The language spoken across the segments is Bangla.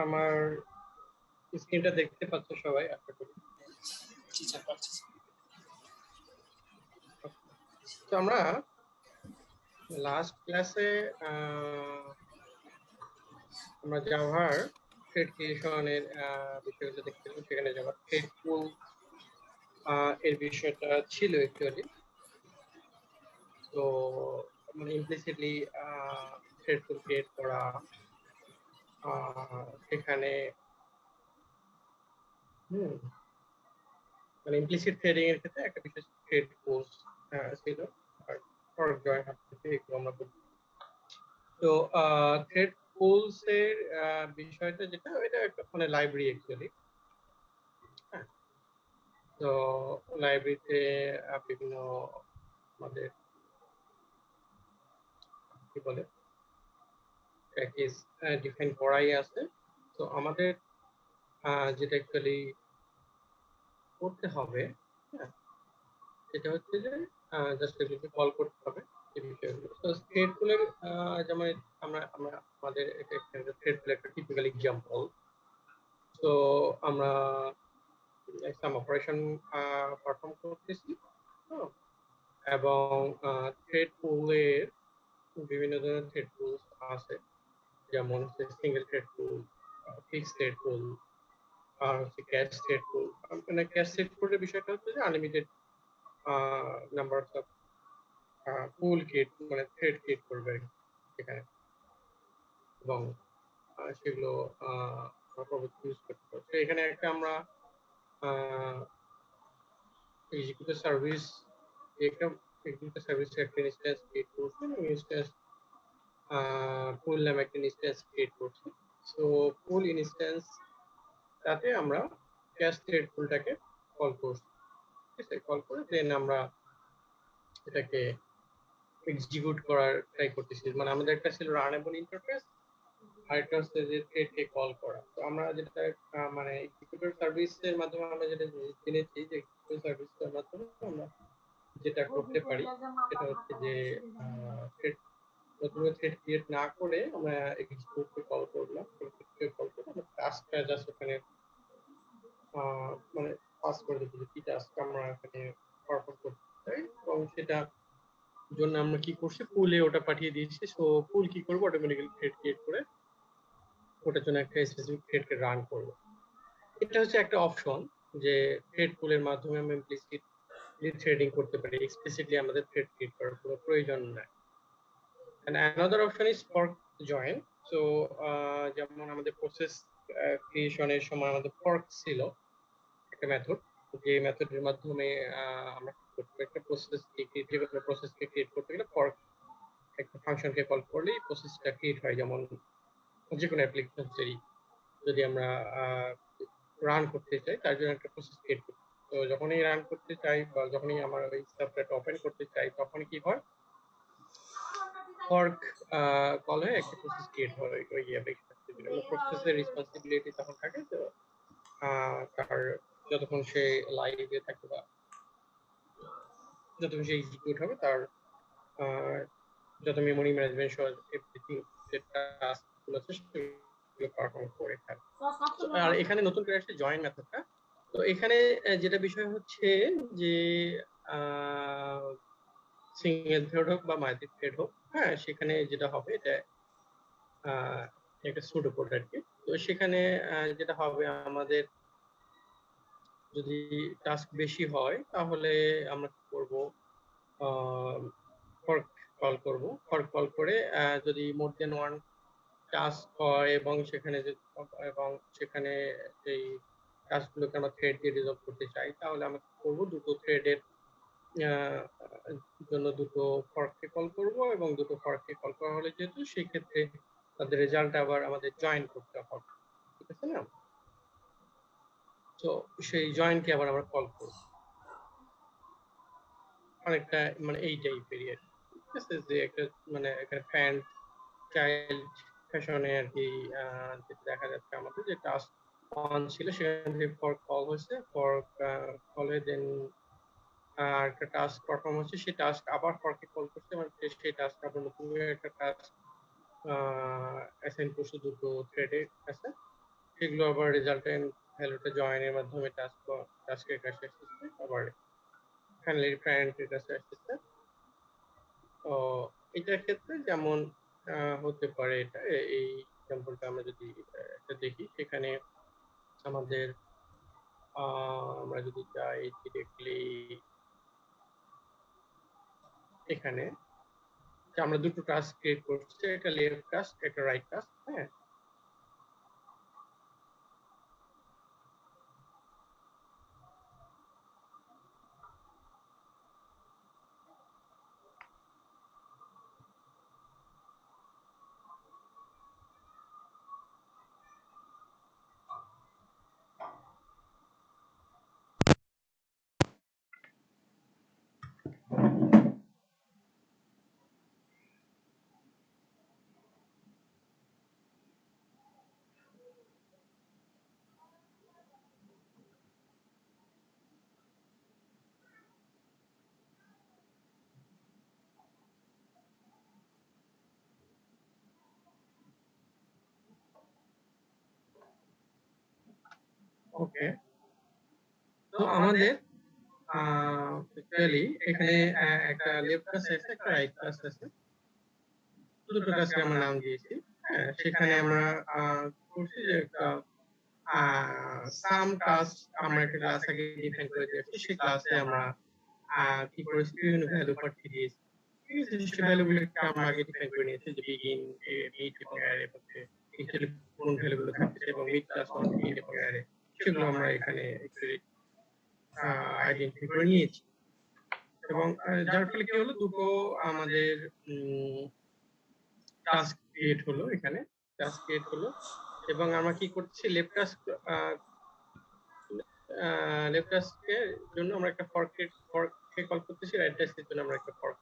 আমার স্ক্রিনটা দেখতে পাচ্ছ সবাই আশা করি। জি স্যার, পাচ্ছি। তো আমরা লাস্ট ক্লাসে আমরা জাভার থ্রেড ক্রিয়েশনের বিষয়গুলো দেখছিলাম। সেখানে জাভার থ্রেড পুল এর বিষয়টা ছিল অ্যাকচুয়ালি। তো মানে ইমপ্লিসিটলি থ্রেড পুল ক্রিয়েট করা, সেখানে মানে ইমপ্লিসিট থ্রেডিং এর ক্ষেত্রে একটা বিশেষ থ্রেড পুল ছিল। আর ফরক জয়েন থেকে একটু আমরা করছি। তো থ্রেড পুলস এর বিষয়টা যেটা এটা একটা মানে লাইব্রেরি অ্যাকচুয়ালি। হ্যাঁ, তো লাইব্রেরিতে বিভিন্ন আমাদের কি বলে প্যাকেজ ডিফাইন করাই আছে। তো আমাদের যেটা অ্যাকচুয়ালি করতে হবে, হ্যাঁ, সেটা হচ্ছে যে জাস্ট এগুলোকে কল করতে হবে এই বিষয়গুলো। তো থ্রেড পুলের যেমন আমরা আমরা আমাদের এটা একটা থ্রেড পুলের একটা টিপিক্যাল এক্সাম্পল। তো আমরা সাম অপারেশন পারফর্ম করতেছি। হ্যাঁ, এবং থ্রেড পুলের বিভিন্ন ধরনের থ্রেড পুলস আছে, যেমন সিঙ্গেল থ্রেড পুল, ফিক্স থ্রেড পুল, আর হচ্ছে ক্যাশ থ্রেড পুল। মানে ক্যাশ থ্রেড পুলের বিষয়টা হচ্ছে যে unlimited number of pool create মানে থ্রেড ক্রিয়েট করবে সেখানে, এবং সেগুলো ইউজ করতে পারবে। এখানে একটা আমরা এক্সিকিউটিভ সার্ভিস একটা এক্সিকিউটিভ সার্ভিসের একটা ইনস্ট্যান্স ক্রিয়েট করছি এবং ইনস্ট্যান্স পুল নামে একটা ইনস্ট্যান্স ক্রিয়েট করছি। সো পুল ইনস্ট্যান্স তাতে আমরা ক্যাশ থ্রেড পুলটাকে কল করছি। ঠিক আছে, কল করে দেন আমরা এটাকে এক্সিকিউট করার ট্রাই করতেছি। মানে আমাদের একটা ছিল রানেবল ইন্টারফেস, আরেকটা হচ্ছে যে থ্রেডকে কল করা। তো আমরা যেটা মানে এক্সিকিউটিভ সার্ভিসের মাধ্যমে আমরা যেটা জেনেছি যে এক্সিকিউটিভ সার্ভিসের মাধ্যমে আমরা যেটা করতে পারি সেটা হচ্ছে যে থ্রেড প্রথমে থ্রেড ক্রিয়েট না করে আমরা এক্সিকিউটিভকে কল করলাম। এক্সিকিউটিভকে কল করে আমরা টাস্কটা জাস্ট ওখানে মানে পাস করে দিচ্ছি যে কি টাস্ক আমরা এখানে পারফর্ম করতে চাই, এবং সেটা জন্য আমরা কি করছি পুলে ওটা পাঠিয়ে দিয়েছি। সো পুল কি করবো, অটোমেটিক্যালি থ্রেড ক্রিয়েট করে ওটার জন্য একটা স্পেসিফিক থ্রেডকে রান করবো। এটা হচ্ছে একটা অপশন যে থ্রেড পুলের মাধ্যমে আমরা ইমপ্লিসিটলি থ্রেডিং করতে পারি, এক্সপ্লিসিটলি আমাদের থ্রেড ক্রিয়েট করার কোনো প্রয়োজন নাই। and another option is fork join. so যেমন আমাদের প্রসেস ক্রিয়েশনের সময় আমাদের ফর্ক ছিল একটা মেথড, যে মেথডের মাধ্যমে আমরা একটা প্রসেসকে ক্রিয়েট করতে গেলে ফর্ক একটা ফাংশনকে কল করলেই প্রসেসটা ক্রিয়েট হয়। যেমন যে কোনো অ্যাপ্লিকেশন যদি আমরা রান করতে চাই তার জন্য একটা প্রসেস ক্রিয়েট করি। তো যখনই রান করতে চাই বা যখনই আমার ওই সফটওয়্যারটা ওপেন করতে চাই তখন কি হয়, ফর্ক কল হয়ে একটা প্রসেস ক্রিয়েট হয় ওই অ্যাপ্লিকেশন। প্রসেসের রেসপন্সিবিলিটি তখন থাকে তো তার যতক্ষণ সে লাইভে থাকবে বা যতক্ষণ সে এক্সিকিউট হবে তার যত মেমোরি ম্যানেজমেন্ট সহ এভরিথিং যে টাস্কগুলো আছে সেগুলো পারফর্ম করে থাকে। আর এখানে নতুন করে আসছে জয়েন মেথডটা। তো এখানে যেটা বিষয় হচ্ছে যে সিঙ্গেল থ্রেড হোক বা মাল্টি থ্রেড হোক, হ্যাঁ, সেখানে যেটা হবে এটা একটা সুডো কোড আর কি। তো সেখানে যেটা হবে আমাদের যদি টাস্ক বেশি হয় তাহলে আমরা কি করবো, ফর্ক কল করব। ফর্ক কল করে যদি মোর দেন ওয়ান টাস্ক হয় এবং সেখানে এই টাস্কগুলোকে আমরা থ্রেড দিয়ে রিজলভ করতে চাই, তাহলে আমরা কি করবো, দুটো থ্রেডের জন্য দুটো ফর্ককে কল করব, এবং দুটো ফর্ককে কল করা হলে যেহেতু সেই ক্ষেত্রে তাদের রেজাল্ট আবার আমাদের জয়েন করতে হবে, ঠিক আছে না? তো সেই জয়েনকে আবার আমরা কল করব অনেকটা মানে এই টাইপেরই আর কি। ঠিক আছে, যে একটা মানে এখানে ফ্যান চাইল্ড ফ্যাশনে আর কি যেটা দেখা যাচ্ছে আমাদের যে টাস্ক অন ছিল সেখান থেকে ফর্ক কল হয়েছে, ফর্ক কল হয়ে দেন একটা টাস্ক পারফর্ম হচ্ছে, সেই টাস্ক আবার ফর্কে কল করছে, মানে সেই টাস্ক আবার নতুন একটা টাস্ক অ্যাসাইন করছে দুটো থ্রেডে আছে। সেগুলো আবার রেজাল্টেন্ট ভ্যালুটা জয়েনের মাধ্যমে টাস্কের কাছে আসতেছে, আবার ফাইনালি প্যারেন্টের কাছে আসতেছে। তো এটার ক্ষেত্রে যেমন হতে পারে এটা এই এক্সাম্পলটা আমরা যদি একটা দেখি, সেখানে আমাদের আমরা যদি যাই ডিরেক্টলি এখানে, আমরা দুটো টাস্ক ক্রিয়েট করছি, একটা লেফট টাস্ক, একটা রাইট টাস্ক। হ্যাঁ, ওকে। তো আমাদের অ্যাকচুয়ালি এখানে একটা লেফট টাস্ক আছে, একটা রাইট টাস্ক আছে। দুটো টাস্কে আমরা নাম দিয়েছি। হ্যাঁ, সেখানে আমরা করছি যে একটা সাম টাস্ক আমরা একটা ক্লাস আগে ডিফাইন করে দিয়েছি। সেই ক্লাসে আমরা কি করেছি, বিভিন্ন ভ্যালু পাঠিয়ে দিয়েছি। ঠিক আছে, সেই ভ্যালুগুলোকে আমরা আগে ডিফাইন করে নিয়েছি যে বিগিন, মিড এবং অ্যারে হচ্ছে এখানে কোন ভ্যালুগুলো থাকতেছে, এবং মিড প্লাস ওয়ান, মিড এবং অ্যারে সেগুলো আমরা এখানে অ্যাকচুয়ালি আইডেন্টিফাই করে নিয়েছি। এবং যার ফলে কি হলো, দুটো আমাদের টাস্ক ক্রিয়েট হলো, এখানে টাস্ক ক্রিয়েট হলো। এবং আমরা কি করছি, লেফট টাস্কের জন্য আমরা একটা ফরকে কল করতেছি, রাইট টাস্কের জন্য আমরা একটা ফর্ক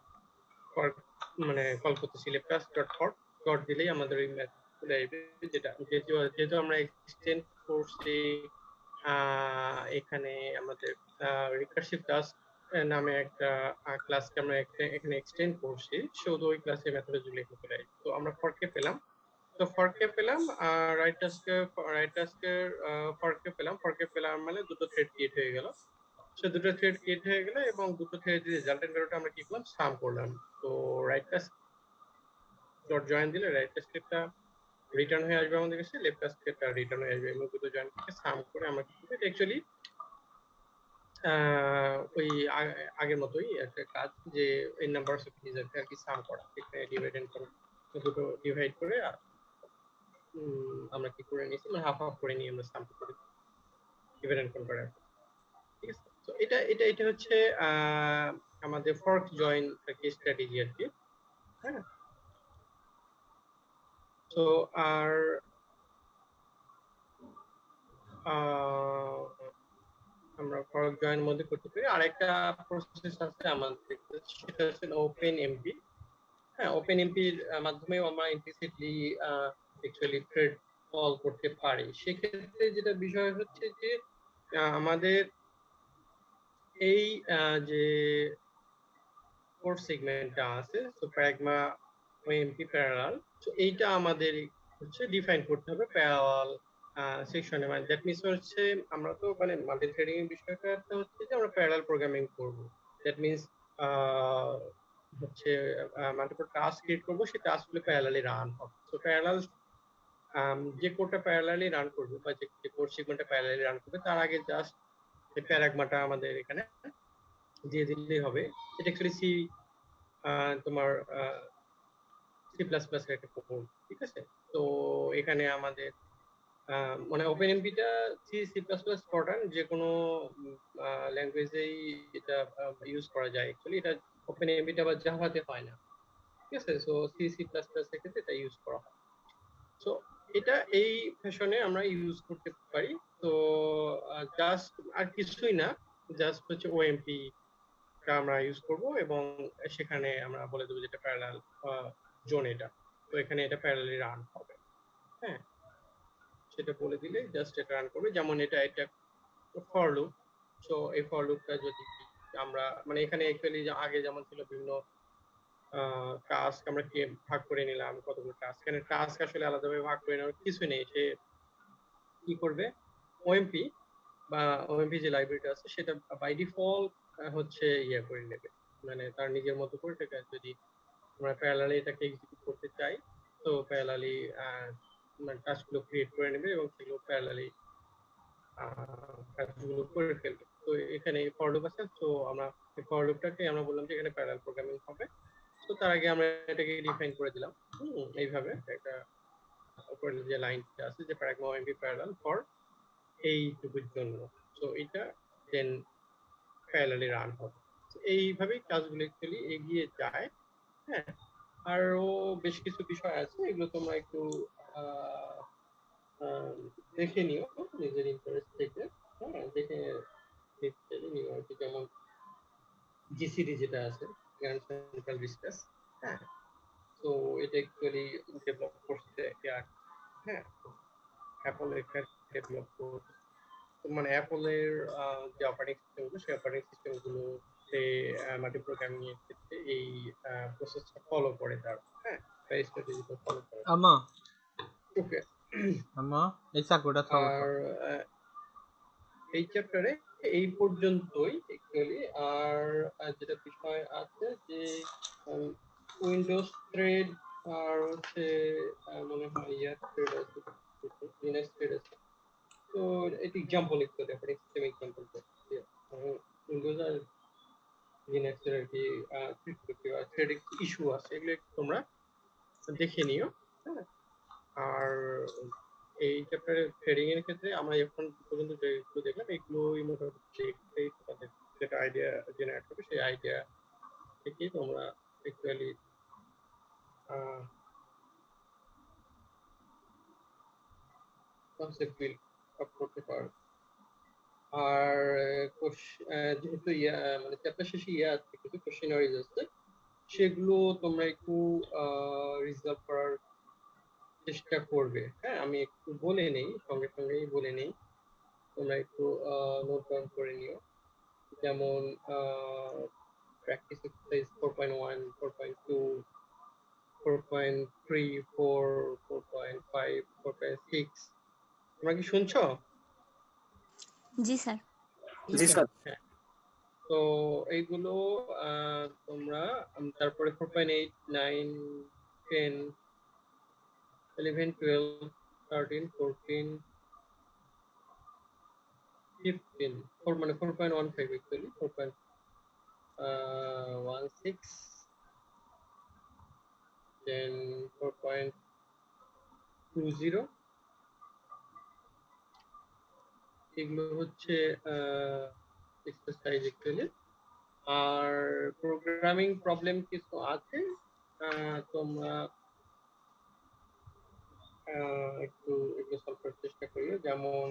মানে কল করতেছি। Left task dot fork dot দিলেই আমাদের ওই ম্যাথ চলে আসবে, যেটা যেহেতু আমরা এক্সটেন্ড করছি এখানে আমাদের রিকারসিভ টাস্ক নামে একটা ক্লাসকে আমরা এখানে এক্সটেন্ড করছি, শুধু ওই ক্লাসে মেথডোলজি লিখে চলে আসবে। তো আমরা ফরকে পেলাম, তো ফরকে পেলাম, রাইট টাস্কের ফরকে পেলাম মানে দুটো থ্রেড ক্রিয়েট হয়ে গেল। সে দুটো থ্রেড ক্রিয়েট হয়ে গেল, এবং দুটো থ্রেড রেজাল্টেন্ট ভ্যালুটা আমরা কি করলাম, সাম করলাম। তো রাইট টাস্ক ডট জয়েন দিলে রাইট টাস্কটা রিটার্ন হয়ে আসবে আমাদের কাছে, লেফট টাস্কটা রিটার্ন হয়ে আসবে, এবং দুটো জয়েন থেকে সাম করে আমরা কি করব, অ্যাকচুয়ালি ওই আগের মতোই একটা কাজ, যে এই নাম্বার অফ ইউজারকে আর কি সাম করা, এখানে ডিভাইড এন্ড করা, দুটো ডিভাইড করে আমরা কি করে নিয়েছি, মানে হাফ হাফ করে নিয়ে আমরা সাম করে ডিভাইড এন্ড করা। ঠিক আছে, তো এটা হচ্ছে আমাদের ফর্ক জয়েন স্ট্র্যাটেজি আর কি। হ্যাঁ, তো আর আমরা ফর্ক জয়েন মধ্যে করতে পারি আরেকটা প্রসেস আছে আমাদের, সেটা হচ্ছে ওপেন এমপি। হ্যাঁ, ওপেন এমপির মাধ্যমে আমরা ইমপ্লিসিটলি অ্যাকচুয়ালি থ্রেড কল করতে পারি। সেক্ষেত্রে যেটা বিষয় হচ্ছে যে আমাদের এই যে কোড সেগমেন্টটা আছে, তো প্র্যাগমা ওএমপি প্যারালাল, তো এইটা আমাদের হচ্ছে ডিফাইন করতে হবে প্যারালাল সেকশনে। মানে দ্যাট মিনস হচ্ছে আমরা তো মানে মাল্টি থ্রেডিং এর বিষয়টা হচ্ছে যে আমরা প্যারালাল প্রোগ্রামিং করব। দ্যাট মিনস হচ্ছে মাল্টিপল টাস্ক ক্রিয়েট করব, সেই টাস্কগুলো প্যারালালি রান হবে। তো প্যারালাল যে কোডটা প্যারালালি রান করবে, বা যে কোড সেগমেন্টটা প্যারালালি রান করবে, তার আগে জাস্ট এই প্যারাগমাটা আমাদের এখানে দিয়ে দিলেই হবে। এটা অ্যাকচুয়ালি তোমার সি প্লাস প্লাস এর একটা কোড। ঠিক আছে, তো এখানে আমাদের মানে ওপেন এমপিটা সি প্লাস প্লাস মডার্ন যে কোনো ল্যাঙ্গুয়েজেই এটা ইউজ করা যায়। অ্যাকচুয়ালি এটা ওপেন এমপিটা বা জাভাতে হয় না। ঠিক আছে, সো সি প্লাস প্লাস এর ক্ষেত্রে এটা ইউজ করা হয়। সো এটা এই ফ্যাশনে আমরা ইউজ করতে পারি। তো জাস্ট আর কিছুই না, জাস্ট হচ্ছে ওএমপি আমরা ইউজ করব, এবং সেখানে আমরা বলে দেবো যেটা প্যারালাল জোন এটা, তো এখানে এটা প্যারালালি রান হবে। হ্যাঁ, সেটা বলে দিলে জাস্ট এটা রান করবে। যেমন এটা ফর লুপ। সো এই ফর লুপটা যদি আমরা মানে এখানে অ্যাকচুয়ালি আগে যেমন ছিল বিভিন্ন টাস্ক আমরা ভাগ করে নিলাম, কতগুলো টাস্ক, এখানে টাস্ক আসলে আলাদাভাবে ভাগ করে নেওয়ার কিছু নেই। সে কি করবে, ওএমপি বা ওএমপি যে লাইব্রেরিটা আছে সেটা বাই ডিফল্ট হচ্ছে করে নেবে, মানে তার নিজের মতো করে এটাকে যদি আমরা প্যারালালি এটাকে এক্সিকিউট করতে চাই, তো প্যারালালি মানে টাস্কগুলো ক্রিয়েট করে নেবে এবং সেগুলো প্যারালালি কাজগুলো করে ফেলবে। তো এখানে ফর লুপ আছে, তো আমরা ফর লুপটাকে আমরা বললাম যে এখানে প্যারালাল প্রোগ্রামিং হবে। তো তার আগে আমরা এটাকে ডিফাইন করে দিলাম এইভাবে একটা উপরে যে লাইনটা আছে যে প্যারাগ্রাম ওএমপি প্যারালাল ফর এইটুকুর জন্য, তো এটা দেন প্যারালালি রান হবে। এইভাবেই কাজগুলো অ্যাকচুয়ালি এগিয়ে যায়। হ্যাঁ, আরো বেশ কিছু বিষয় আছে, এগুলো তোমরা একটু দেখে নিও নিজের ইন্টারেস্ট থেকে। হ্যাঁ, দেখে নিও আর কি, যেমন জিসিডি যেটা আছে, গ্র্যান্ড সেন্ট্রাল রিসার্চ। হ্যাঁ, তো এটা অ্যাকচুয়ালি ডেভেলপ করছে হ্যাঁ, অ্যাপল এখানে ডেভেলপ করছে, মানে অ্যাপলের যে অপারেটিং সিস্টেম গুলো, সেই অপারেটিং সিস্টেম গুলোতে মাল্টি প্রোগ্রামিং এর ক্ষেত্রে এই প্রসেসটা ফলো করে তার। হ্যাঁ, তাই স্ট্র্যাটেজিটা ফলো করে। আমা ওকে, আমা এই চাকুটা থাও তো। আর এই চ্যাপ্টারে এই পর্যন্তই অ্যাকচুয়ালি। আর যেটা বিষয় আছে যে উইন্ডোজ থ্রেড আর হচ্ছে মনে হয় ইয়ার থ্রেড আছে, লিনাক্স থ্রেড আছে। তো এটা এক্সাম্পল একটু অপারেটিং সিস্টেম এক্সাম্পল উইন্ডোজ আর লিনাক্সের আর কি থ্রেড ইস্যু আছে, এগুলো তোমরা দেখে নিও। হ্যাঁ, আর এই চ্যাপ্টারে থ্রেডিং এর ক্ষেত্রে আমরা এখন পর্যন্ত যেগুলো দেখলাম এগুলোই মোটামুটি তোমাদের যেটা আইডিয়া জেনারেট হবে, সেই আইডিয়া থেকে তোমরা অ্যাকচুয়ালি কনসেপ্ট বিল্ড আপ করতে পারো। আর যেহেতু মানে চ্যাপ্টার শেষে আছে, কিছু কোশ্চেনারিজ আছে, সেগুলো তোমরা একটু রিজার্ভ করার চেষ্টা করবে। হ্যাঁ, আমি একটু বলে নেই, সঙ্গে সঙ্গেই বলে নেই, তোমরা একটু নোট ডাউন করে নিও। যেমন প্র্যাকটিস এক্সারসাইজ 4.1, 4.2, 4.3, 4, 4.5, 4.6। তোমরা কি শুনছো? জি স্যার। জি স্যার। হ্যাঁ, তো এইগুলো তোমরা তারপরে 4.8, 9, 10, 11, 12, 13, 14, 15, 4 মানে 4.15 অ্যাকচুয়ালি, 4.16, then 4.20, এগুলো হচ্ছে এক্সারসাইজ অ্যাকচুয়ালি। আর প্রোগ্রামিং প্রবলেম কিছু আছে, তোমরা একটু এগুলো সলভ করার চেষ্টা করিও। যেমন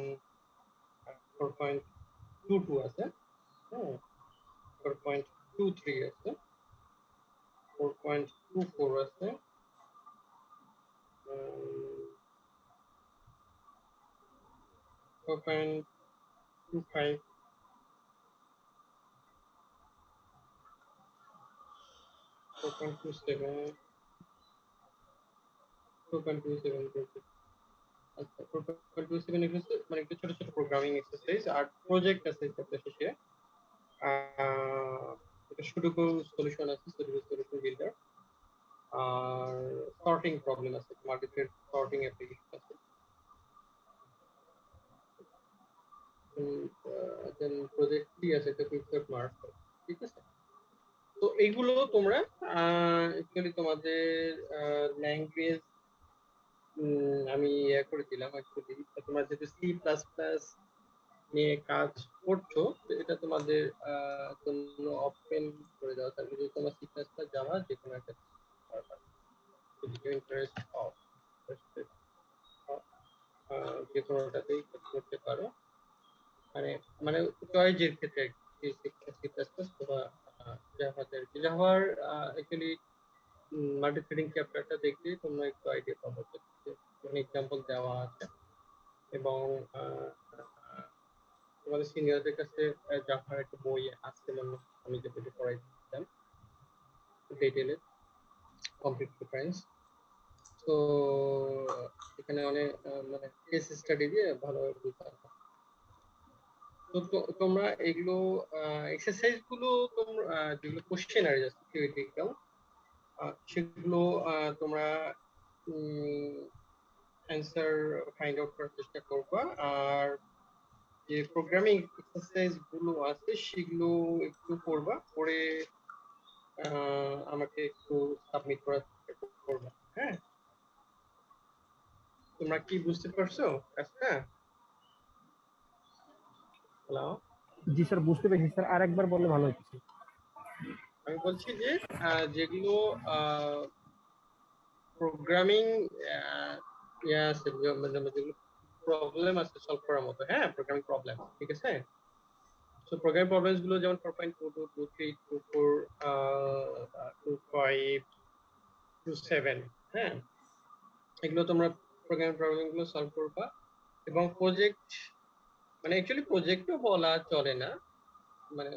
4.22 আছে, হ্যাঁ, 4.23 আছে, 4.24 আছে, 4.25, 4.27, 4.27। আচ্ছা, 4.27 এগুলো মানে একটু ছোট ছোট প্রোগ্রামিং এক্সারসাইজ আর প্রজেক্ট আছে চ্যাপ্টার শেষে। এটা সুডোকু সলিউশন আছে, সুডোকু সলিউশন বিল্ডার। আর সর্টিং প্রবলেম আছে, মাল্টিথ্রেড সর্টিং অ্যাপ্লিকেশন আছে। দেন প্রজেক্ট 3 আছে, এটা কুইকসর্ট মার্ক। ঠিক আছে, তো এইগুলো তোমরা অ্যাকচুয়ালি তোমাদের ল্যাঙ্গুয়েজ আমি করে দিলাম অ্যাকচুয়ালি। তোমরা যেহেতু সি প্লাস প্লাস নিয়ে কাজ করছো, তো এটা তোমাদের জন্য ওপেন করে দেওয়া থাকবে যে তোমরা সি প্লাস প্লাস জাভা যে কোনো একটা ইন্টারেস্ট অফ যে কোনোটাতেই করতে পারো, মানে মানে চয়েসের ক্ষেত্রে সি প্লাস প্লাস অথবা জাভাতে আর কি। জাভার অ্যাকচুয়ালি মাল্টিথ্রেডিং চ্যাপ্টারটা দেখলে তোমরা একটু আইডিয়া পাবো, মানে এক্সাম্পল দেওয়া আছে। এবং তোমাদের সিনিয়রদের কাছে জাভার একটা বই আছে, মানে আমি যে বইটা পড়াইছিলাম ডিটেইলে, কমপ্লিট ডিফারেন্স। তো এখানে অনেক মানে কেস স্টাডি দিয়ে ভালোভাবে বুঝতে পারবে। তো তোমরা এগুলো এক্সারসাইজ গুলো তোমরা যেগুলো কোশ্চেনারি আছে থিওরিটিক্যাল সেগুলো তোমরা অ্যান্সার ফাইন্ড আউট করার চেষ্টা করবা। আর যে প্রোগ্রামিং এক্সারসাইজ গুলো আছে সেগুলো একটু করবা, করে আমাকে একটু সাবমিট করার চেষ্টা করবা। হ্যাঁ, তোমরা কি বুঝতে পারছো কাজটা? হ্যালো, জি স্যার, বুঝতে পেরেছি স্যার, আরেকবার বললে ভালো হতো। আমি বলছি যে যেগুলো প্রোগ্রামিং যেগুলো প্রবলেম আছে সলভ করার মতো, হ্যাঁ প্রোগ্রামিং প্রবলেম, ঠিক আছে। তো প্রোগ্রামিং প্রবলেমস গুলো যেমন 4.22, 23, 24, 25, 27, হ্যাঁ এগুলো তোমরা প্রোগ্রামিং প্রবলেম গুলো সলভ করবা। এবং প্রজেক্ট মানে অ্যাকচুয়ালি প্রজেক্টও বলা চলে না, মানে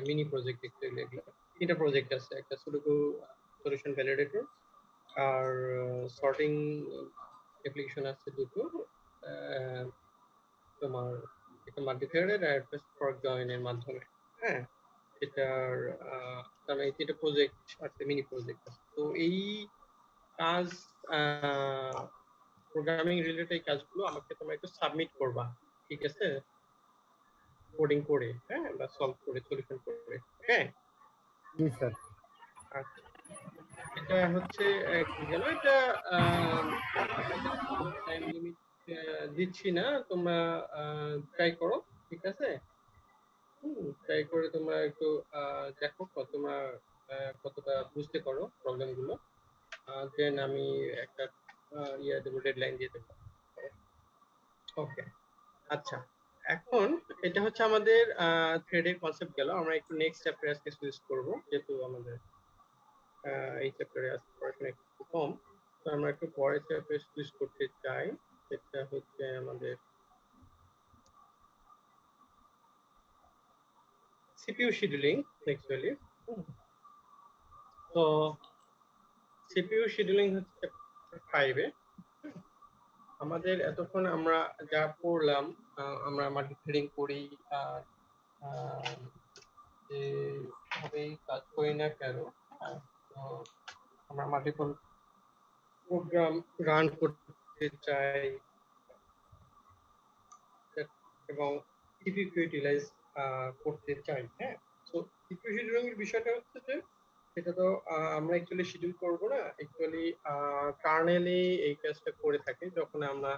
মিনি প্রজেক্ট অ্যাকচুয়ালি। এগুলো তিনটা প্রজেক্ট আছে, একটা সুডোকু সলিউশন ভ্যালিডেটর, আর সর্টিং অ্যাপ্লিকেশন আছে দুটো, তোমার একটা মাল্টিথ্রেডেড আর একটা ফরক জয়েনের মাধ্যমে। হ্যাঁ, এটার তার মানে তিনটা প্রজেক্ট আছে, মিনি প্রজেক্ট আছে। তো এই কাজ প্রোগ্রামিং রিলেটেড এই কাজগুলো আমাকে তোমরা একটু সাবমিট করবা, ঠিক আছে, কোডিং করে, হ্যাঁ বা সলভ করে সলিউশন করে। হ্যাঁ জি স্যার। আচ্ছা, এটা হচ্ছে কি গেল, এটা টাইম লিমিট দিচ্ছি না, তোমরা ট্রাই করো, ঠিক আছে। ট্রাই করে তোমরা একটু দেখো তোমরা কতটা বুঝতে পারো প্রবলেম গুলো, দেন আমি একটা দেবো, ডেডলাইন দিয়ে দেবো। ওকে, আচ্ছা এখন এটা হচ্ছে আমাদের থ্রেডের কনসেপ্ট গেল। আমরা একটু নেক্সট চ্যাপ্টারে আজকে সুইচ করব, যেহেতু আমাদের এই চ্যাপ্টারে আজকে পড়াশোনা একটু কম, তো আমরা একটু পরের চ্যাপ্টারে সুইচ করতে চাই। সেটা হচ্ছে আমাদের সিপিইউ শিডিউলিং অ্যাকচুয়ালি। তো সিপিইউ শিডিউলিং হচ্ছে 5 এ। আমাদের এতক্ষণ আমরা যা পড়লাম, আমরা মাল্টিথ্রেডিং করি, যেভাবেই কাজ করি না কেন, তো আমরা মাল্টিপল প্রোগ্রাম রান করতে চাই এবং সিপিইউ ইউটিলাইজ করতে চাই। হ্যাঁ, তো সিপিইউ শিডিউলিং এর বিষয়টা হচ্ছে যে এটা তো আমরা অ্যাকচুয়ালি শিডিউল করব না, অ্যাকচুয়ালি কার্নেলে এই কাজটা করে থাকে। যখন আমরা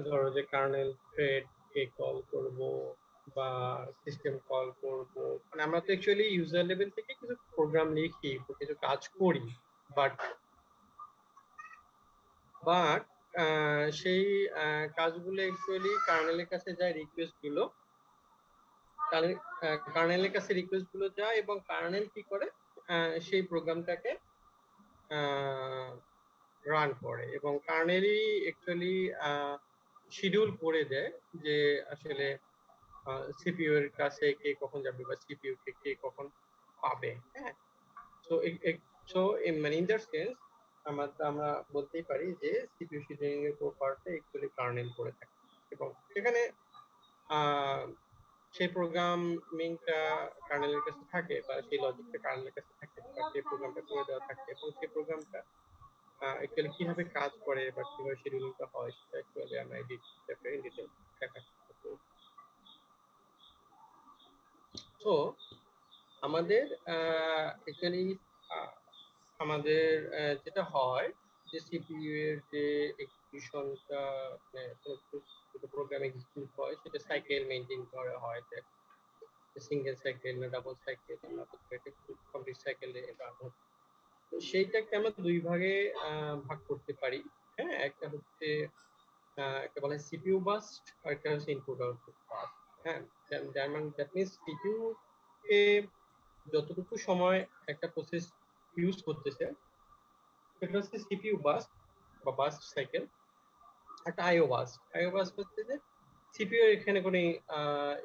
ধরো যে কার্নেল থ্রেড কে কল করব বা সিস্টেম কল করব, মানে আমরা তো অ্যাকচুয়ালি ইউজার লেভেল থেকে কিছু প্রোগ্রাম লিখি, কিছু কাজ করি, বাট বাট সেই কাজগুলো অ্যাকচুয়ালি কার্নেলের কাছে যায়, রিকোয়েস্ট গুলো কার্নেলের কাছে রিকোয়েস্ট গুলো যায়, এবং কার্নেল কি করে সেই প্রোগ্রামটাকে রান করে, এবং কার্নেলই অ্যাকচুয়ালি শিডিউল করে দেয় যে আসলে সিপিইউ এর কাছে কে কখন যাবে বা সিপিইউ কে কে কখন পাবে। হ্যাঁ, সো সো মানে ইন দ্যাট সেন্স আমরা বলতেই পারি যে সিপিইউ শিডিউলিং এর পুরো পার্টটা অ্যাকচুয়ালি কার্নেল করে থাকে, এবং সেখানে সেই প্রোগ্রামিংটা কার্নেলের কাছে থাকে, বা সেই লজিকটা কার্নেলের কাছে থাকে, বা সেই প্রোগ্রামটা করে দেওয়া থাকে, এবং সেই প্রোগ্রামটা অ্যাকচুয়ালি কিভাবে কাজ করে বা কিভাবে শিডিউলিংটা হয় সেটা অ্যাকচুয়ালি আমরা এই চ্যাপ্টারে ডিটেইলস দেখার চেষ্টা করব। তো আমাদের অ্যাকচুয়ালি আমাদের যেটা হয় যে সিপিইউ এর যে এক্সিকিউশনটা, মানে প্রোগ্রাম এক্সিকিউট হয় সেটা সাইকেল মেইনটেইন করা হয়, সিঙ্গেল সাইকেল না ডাবল সাইকেল না কমপ্লিট সাইকেলে রান হচ্ছে। তো সেইটাকে আমরা দুই ভাগে ভাগ করতে পারি। হ্যাঁ, একটা হচ্ছে একটা বলে সিপিইউ বাস্ট, আর একটা হচ্ছে ইনপুট আউটপুট বাস্ট। হ্যাঁ, যার মানে দ্যাট মিন্স সিপিইউ কে যতটুকু সময় একটা প্রসেস ইউজ করতেছে সেটা হচ্ছে সিপিইউ বাস্ট বা বাস্ট সাইকেল। একটা আইও বাস্ট হচ্ছে যে সিপিইউ এখানে কোনো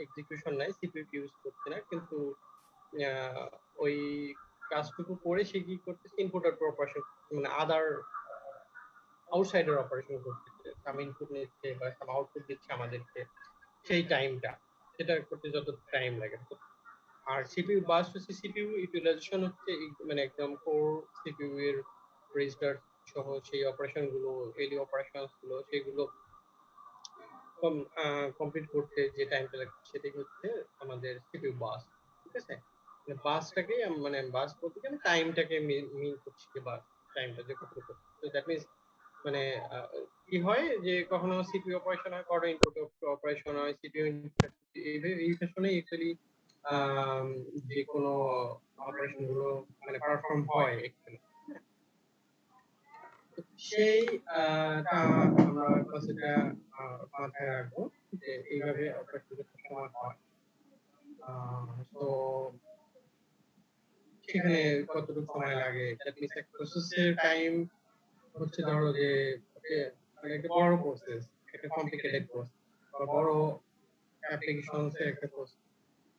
এক্সিকিউশন নাই, সিপিইউ ইউজ করছে না, কিন্তু ওই কাজটুকু করে সে কি করতেছে, ইনপুট আউটপুট অপারেশন, মানে আদার আউটসাইডার অপারেশন করতেছে, সাম ইনপুট নিচ্ছে বা সাম আউটপুট দিচ্ছে আমাদেরকে, সেই টাইমটা সেটা করতে যত টাইম লাগে। আর সিপিইউ বার্স্ট হচ্ছে সিপিইউ ইউটিলাইজেশন হচ্ছে মানে একদম কোর সিপিইউ এর রেজিস্টার সহ সেই অপারেশন গুলো, এলি অপারেশনস গুলো সেগুলো কমপ্লিট করতে যে টাইমটা লাগে সেটাই হচ্ছে আমাদের সিপিইউ বাস। ঠিক আছে, বাসটাকে মানে বাস বলতে গেলে টাইমটাকে মিন করছি, যে বাস টাইমটা যে কতটুকু। তো দ্যাট মিনস মানে কি হয় যে কখনো সিপিইউ অপারেশন হয়, কখনো ইনপুট অপারেশন হয়, সিপিইউ এই ফ্যাশনে অ্যাকচুয়ালি যে কোনো অপারেশন গুলো মানে পারফর্ম হয় অ্যাকচুয়ালি। সেই টা আমরা কনসেপ্টটা মাথায় রাখবো যে এইভাবে অপারেশনটা সবসময় হয়। তো সেখানে কতটুকু সময় লাগে, দ্যাট মিনস একটা প্রসেসের টাইম হচ্ছে ধরো যে মানে একটা বড় প্রসেস, একটা কমপ্লিকেটেড প্রসেস বা বড় অ্যাপ্লিকেশনস এর একটা প্রসেস,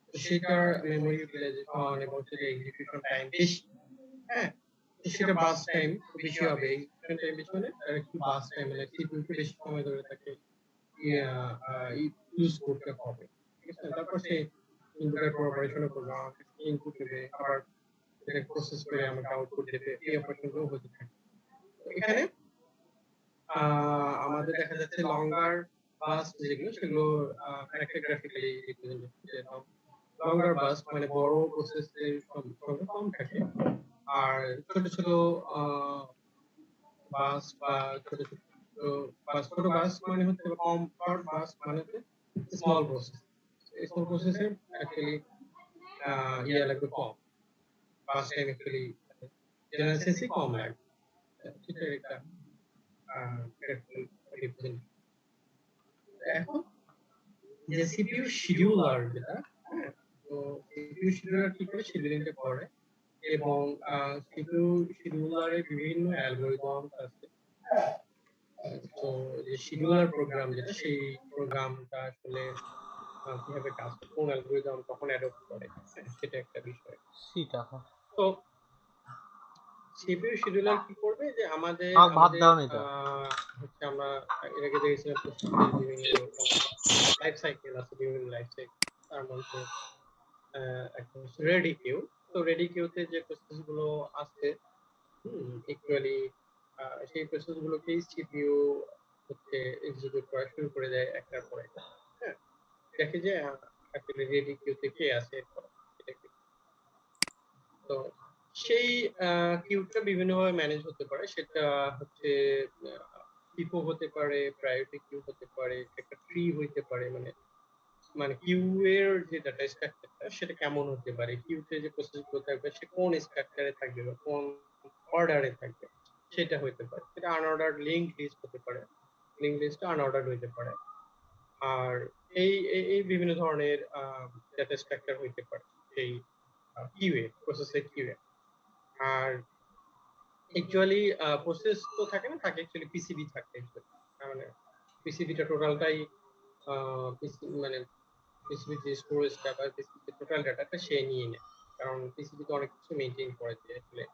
তো সেটার মেমোরি ইউটিলাইজেশন এবং সেটা এক্সিকিউশন টাইম বেশি। হ্যাঁ, তো সেটা বাস টাইম বেশি হবে, এক্সিকিউশন টাইম বেশি হলে তার একটু বাস টাইম মানে সিপিইউ কে বেশি সময় ধরে তাকে ইউজ করতে হবে। ঠিক আছে, তারপর সে ইনপুটের পর অপারেশন করবে, আমাকে ইনপুট দেবে, আবার সেটা প্রসেস করে আমাকে আউটপুট দেবে, এই অপারেশনগুলো হতে থাকে। তো এখানে আমাদের দেখা যাচ্ছে লঙ্গার বাস্ট যেগুলো সেগুলো একটা গ্রাফিক্যালি রিপ্রেজেন্টেশন। লঙ্গার বাস্ট মানে বড় প্রসেসের সংখ্যা কম থাকে, আর ছোট ছোট বাস্ট বা ছোট ছোট ছোট বাস্ট মানে হচ্ছে কম শর্ট বাস্ট মানে হচ্ছে স্মল প্রসেস। স্মল প্রসেসে অ্যাকচুয়ালি ইয়া লাগবে কম, বাস্ট টাইম অ্যাকচুয়ালি জেনারেল সেন্সে কম লাগে। সেটা একটা রিপ্রেজেন্টেশন। এখন যে সিপিইউ শিডিউলার যেটা, হ্যাঁ, তো সিপিইউ শিডিউলার কি করে শিডিউলিংটা করে, এবং সিপিইউ শিডিউলারে বিভিন্ন অ্যালগরিদম আছে। তো যে শিডিউলার প্রোগ্রাম যেটা, সেই প্রোগ্রামটা আসলে কিভাবে কাজ করে, কোন অ্যালগরিদম কখন অ্যাডপ্ট করে, সেটা একটা বিষয়। সেটা তো সিপিইউ শিডিউলার কি করবে যে আমাদের ভাত দাও নি তো। হচ্ছে আমরা এর আগে দেখেছিলাম প্রসেসের বিভিন্ন লাইফ সাইকেল আছে, বিভিন্ন লাইফ সাইকেল। তার মধ্যে একটা হচ্ছে রেডি কিউ। তো রেডি কিউতে যে প্রসেস গুলো আছে অ্যাকচুয়ালি সেই প্রসেস গুলোকেই সিপিইউ হচ্ছে এক্সিকিউট করা শুরু করে দেয় একটার পর একটা। হ্যাঁ, দেখে যে অ্যাকচুয়ালি রেডি কিউতে কে আছে এরপর, এটা কি। তো সেই কিউটা বিভিন্নভাবে ম্যানেজ হতে পারে, সেটা হচ্ছে ফিফো হতে পারে, প্রায়োরিটি কিউ হতে পারে, একটা ট্রি হইতে পারে, মানে মানে কিউ এর যে ডাটা স্ট্রাকচারটা সেটা কেমন হতে পারে, কিউতে যে প্রসেস গুলো থাকবে সে কোন স্ট্রাকচারে থাকবে বা কোন অর্ডারে থাকবে সেটা হইতে পারে। সেটা আনঅর্ডার্ড লিংক লিস্ট হতে পারে, লিংক লিস্টটা আনঅর্ডার্ড হইতে পারে। আর এই এই এই বিভিন্ন ধরনের ডাটা স্ট্রাকচার হইতে পারে সেই কিউএ প্রসেসের কিউএ। আর অ্যাকচুয়ালি প্রসেস তো থাকে না, থাকে অ্যাকচুয়ালি পিসিবি থাকে মানে পিসিবিটা টোটালটাই মানে পিসিবি যে স্টোরেজটা বা পিসিবি টোটাল ডাটাটা সে নিয়ে নেয়, কারণ পিসিবি তো অনেক কিছু মেইনটেইন করে যে আসলে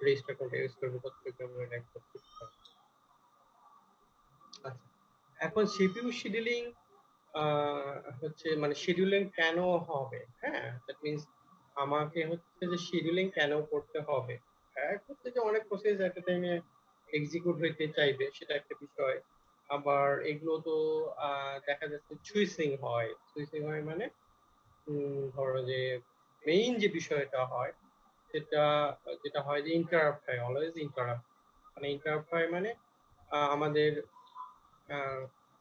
রেজিস্টার কোনটা ইউজ করবে, কতটুকু মেমরি রাখবে, কতটুকু। আচ্ছা, এখন সিপিইউ শিডিউলিং হচ্ছে মানে শিডিউলিং কেন হবে, হ্যাঁ, দ্যাট মিন্স আমাকে হচ্ছে যে শিডিউলিং কেন করতে হবে। এক হচ্ছে যে অনেক প্রসেস একটা টাইমে এক্সিকিউট হইতে চাইবে, সেটা একটা বিষয়। আবার এগুলো তো দেখা যাচ্ছে সুইচিং হয়, সুইচিং হয় মানে ধরো যে মেইন যে বিষয়টা হয় সেটা যেটা হয় যে ইন্টারাপ্ট হয়, অলওয়েজ ইন্টারাপ্ট। মানে ইন্টারাপ্ট হয় মানে আমাদের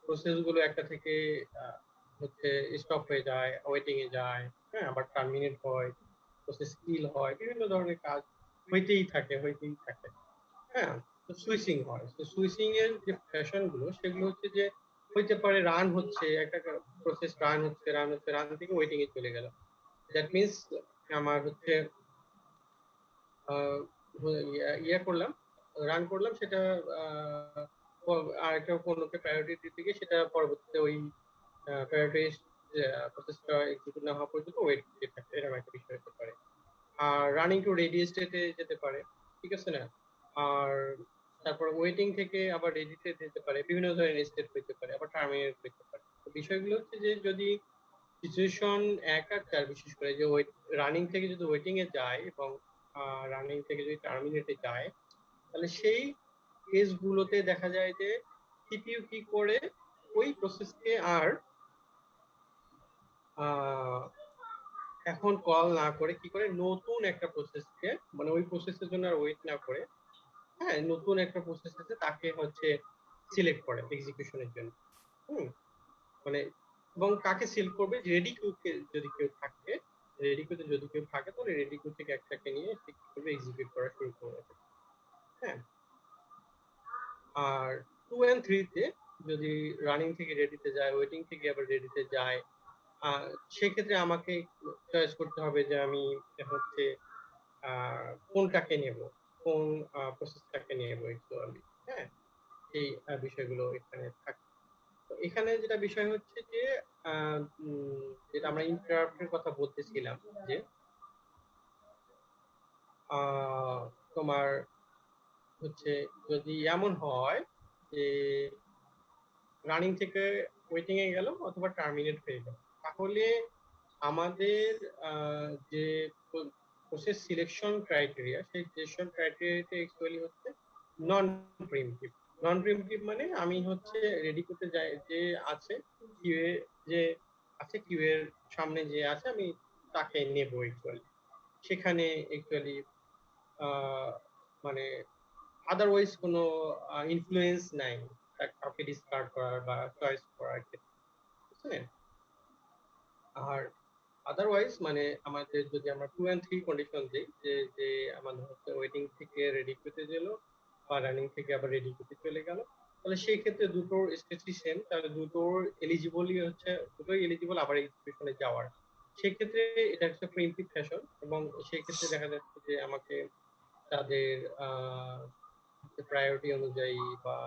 প্রসেস গুলো একটা থেকে হচ্ছে স্টপ হয়ে যায়, ওয়েটিং এ যায়, হ্যাঁ, আবার টার্মিনেট হয়, প্রসেস কিল হয়, বিভিন্ন ধরনের কাজ হইতেই থাকে। হ্যাঁ, তো সুইচিং হয়, তো সুইচিং এর যে ফ্যাশন গুলো সেগুলো হচ্ছে যে হইতে পারে রান হচ্ছে একটা প্রসেস, রান থেকে ওয়েটিং এ চলে গেল। দ্যাট মিন্স আমার হচ্ছে ইয়া করলাম, রান করলাম, সেটা আরেকটা কোনোকে প্রায়োরিটি দিতে গিয়ে সেটা পরবর্তীতে ওই প্রায়োরিটি প্রসেসটা এক্সিকিউট না হওয়া পর্যন্ত ওয়েট করতে থাকে, এরকম একটা বিষয় হতে পারে। আর রানিং টু রেডি স্টেটে যেতে পারে, ঠিক আছে না। আর তারপর ওয়েটিং থেকে আবার রেডিতে যেতে পারে, বিভিন্ন ধরনের স্টেট হইতে পারে, আবার টার্মিনেট হইতে পারে। তো বিষয়গুলো হচ্ছে যে যদি সিচুয়েশন এক আর 4 বিশেষ করে যে রানিং থেকে যদি ওয়েটিং এ যায় এবং রানিং থেকে যদি টার্মিনেটে যায়, তাহলে সেই কেস গুলোতে দেখা যায় যে সিপিইউ কি করে ওই প্রসেসকে আর এখন কল না করে কি করে নতুন একটা প্রসেসকে, মানে ওই প্রসেসের জন্য আর ওয়েট না করে, হ্যাঁ, নতুন একটা প্রসেস আছে তাকে হচ্ছে সিলেক্ট করে এক্সিকিউশনের জন্য। মানে এবং কাকে সিলেক্ট করবে, রেডি কিউকে যদি কেউ থাকে, রেডি কিউতে যদি কেউ থাকে তাহলে রেডি কিউ থেকে একটাকে নিয়ে সে কি করবে, এক্সিকিউট করা শুরু করবে। হ্যাঁ, আর 2 and 3 তে যদি রানিং থেকে রেডিতে যায়, ওয়েটিং থেকে আবার রেডিতে যায়, সেক্ষেত্রে আমাকে চয়েস করতে হবে যে আমি হচ্ছে কোনটাকে নেব, কোন প্রসেসটাকে নেব একচুয়ালি। হ্যাঁ, এই বিষয়গুলো এখানে থাকে। তো এখানে যেটা বিষয় হচ্ছে যে যেটা আমরা ইন্টারাপ্টের কথা বলতেছিলাম যে তোমার হচ্ছে যদি এমন হয় যে রানিং থেকে ওয়েটিং এ গেল অথবা টার্মিনেট হয়ে গেল, তাহলে আমাদের যে প্রসেস সিলেকশন ক্রাইটেরিয়া, সেই সিলেকশন ক্রাইটেরিয়াটা অ্যাকচুয়ালি হচ্ছে নন প্রিমিটিভ। নন প্রিমিটিভ মানে আমি হচ্ছে রেডি করতে যাই যে আছে কিউ এ, যে আছে কিউ এর সামনে যে আছে আমি তাকে নেব অ্যাকচুয়ালি। সেখানে অ্যাকচুয়ালি মানে আদারওয়াইজ কোনো ইনফ্লুয়েন্স নাই কাউকে ডিসকার্ড করার বা চয়েস করার ক্ষেত্রে, বুঝলেন? আর আদারওয়াইজ মানে আমাদের যদি আমরা 2 and 3 কন্ডিশন দিই, যে যে আমাদের হচ্ছে ওয়েটিং থেকে রেডি করতে গেল বা রানিং থেকে আবার রেডি করতে চলে গেল, তাহলে সেই ক্ষেত্রে দুটোর স্টেটই সেম, তাহলে দুটোর এলিজিবলই হচ্ছে, দুটোই এলিজিবল আবার এক্সিকিউশনে যাওয়ার। সেক্ষেত্রে এটা হচ্ছে প্রিমিটিভ ফ্যাশন, এবং সেই ক্ষেত্রে দেখা যাচ্ছে যে আমাকে তাদের প্রায়োরিটি অনুযায়ী বা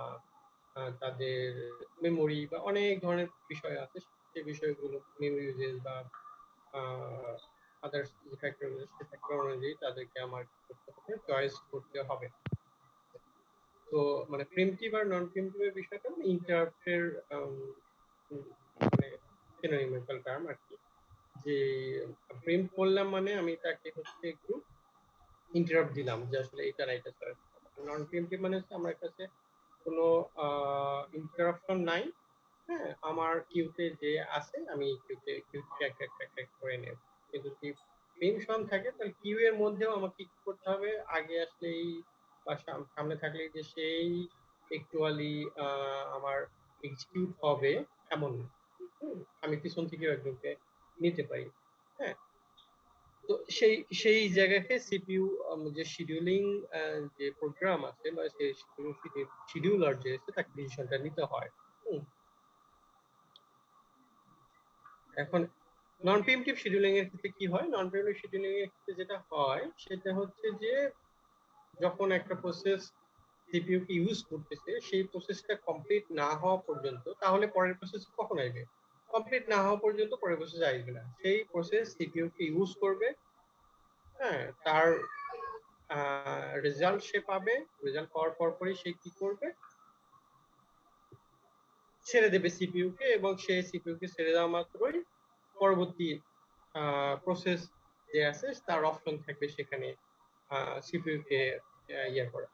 তাদের মেমোরি বা অনেক ধরনের বিষয় আছে, সেই বিষয়গুলো মেমোরি ইউজেস বা আদার্স যে ফ্যাক্টর সে ফ্যাক্টর অনুযায়ী তাদেরকে আমার করতে হবে, চয়েস করতে হবে। তো মানে প্রিমিটিভ আর নন প্রিমিটিভ এর বিষয়টা মানে ইন্টারাপ্টের মানে সিনোনিমিক্যাল টার্ম আর কি। যে প্রিম্প করলাম মানে আমি তাকে হচ্ছে একটু ইন্টারাপ্ট দিলাম যে আসলে এটা না এটা চয়েস। নন প্রিমিটিভ মানে হচ্ছে আমার কাছে কোনো ইন্টারাপশন নাই, হ্যাঁ, আমার কিউতে যে আছে আমি কিউতে এক করে নেব। কিন্তু যদি প্রিমিশন থাকে তাহলে কিউ এর মধ্যেও আমাকে কি করতে হবে, আগে আসলেই বা সামনে থাকলে যে সেই অ্যাকচুয়ালি আমার এক্সিকিউট হবে এমন না। আমি পিছন থেকেও একজনকে নিতে পারি। হ্যাঁ, তো সেই সেই জায়গাকে সিপিইউ যে শিডিউলিং যে প্রোগ্রাম আছে বা সেই শিডিউলার যে আছে তাকে ডিসিশনটা নিতে হয়। এখন নন প্রিএমটিভ শিডিউলিং এর ক্ষেত্রে কি হয়, নন প্রিএমটিভ শিডিউলিং এর ক্ষেত্রে যেটা হয় সেটা হচ্ছে যে যখন একটা প্রসেস সিপিইউ কে ইউজ করতেছে, সেই প্রসেসটা কমপ্লিট না হওয়া পর্যন্ত, তাহলে পরের প্রসেস কখন আসবে, কমপ্লিট না হওয়া পর্যন্ত পরের প্রসেস আসবে না। সেই প্রসেস সিপিইউ কে ইউজ করবে, হ্যাঁ, তার রেজাল্ট সে পাবে, রেজাল্ট পাওয়ার পরই সে কি করবে, ছেড়ে দেবে সিপিইউ কে, এবং সে সিপিইউ কে ছেড়ে দেওয়া মাত্রই পরবর্তী প্রসেস যে আছে তার অপশন থাকবে সেখানে সিপিইউ কে ইয়ে করা,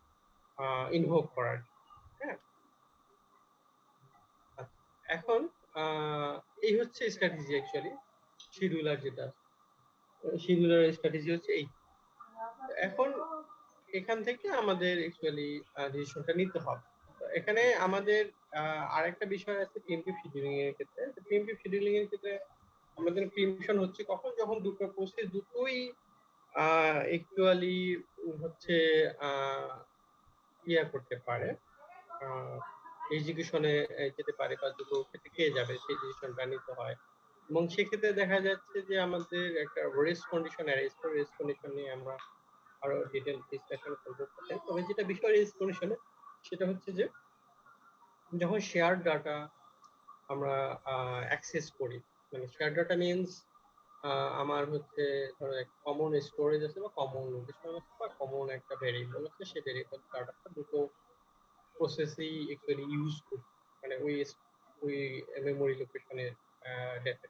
ইনভোক করার। হ্যাঁ, এখন এই হচ্ছে স্ট্র্যাটেজি অ্যাকচুয়ালি শিডিউলার, যেটা শিডিউলার স্ট্র্যাটেজি হচ্ছে এই। এখন এখান থেকে আমাদের অ্যাকচুয়ালি ডিসিশনটা নিতে হবে। এখানে আমাদের আরেকটা বিষয় আছে প্রিএমটিভ শিডিউলিং এর ক্ষেত্রে। প্রিএমটিভ শিডিউলিং এর ক্ষেত্রে আমাদের প্রিমিশন হচ্ছে কখন, যখন দুটো প্রসেস দুটোই অ্যাকচুয়ালি হচ্ছে ইয়া করতে পারে, এক্সিকিউশনে যেতে পারে বা দুটো ক্ষেত্রে কে যাবে সেই ডিসিশনটা নিতে হয়। এবং সেক্ষেত্রে দেখা যাচ্ছে যে আমাদের একটা রেস্ট কন্ডিশন, রেস্ট কন্ডিশন নিয়ে আমরা আরো ডিটেইল ডিসকাশন করব। তবে যেটা বিষয় রেস্ট কন্ডিশনে, সেটা হচ্ছে যে যখন শেয়ার ডাটা আমরা অ্যাক্সেস করি, মানে শেয়ার ডাটা মিনস আমার হচ্ছে ধরো একটা কমন স্টোরেজ আছে বা কমন লোকেশন আছে বা কমন একটা ভেরিয়েবল আছে, সেই ভেরিয়েবল ডাটাটা দুটো প্রসেসই অ্যাকচুয়ালি ইউজ করি, মানে ওই মেমোরি লোকেশনের ডেটা।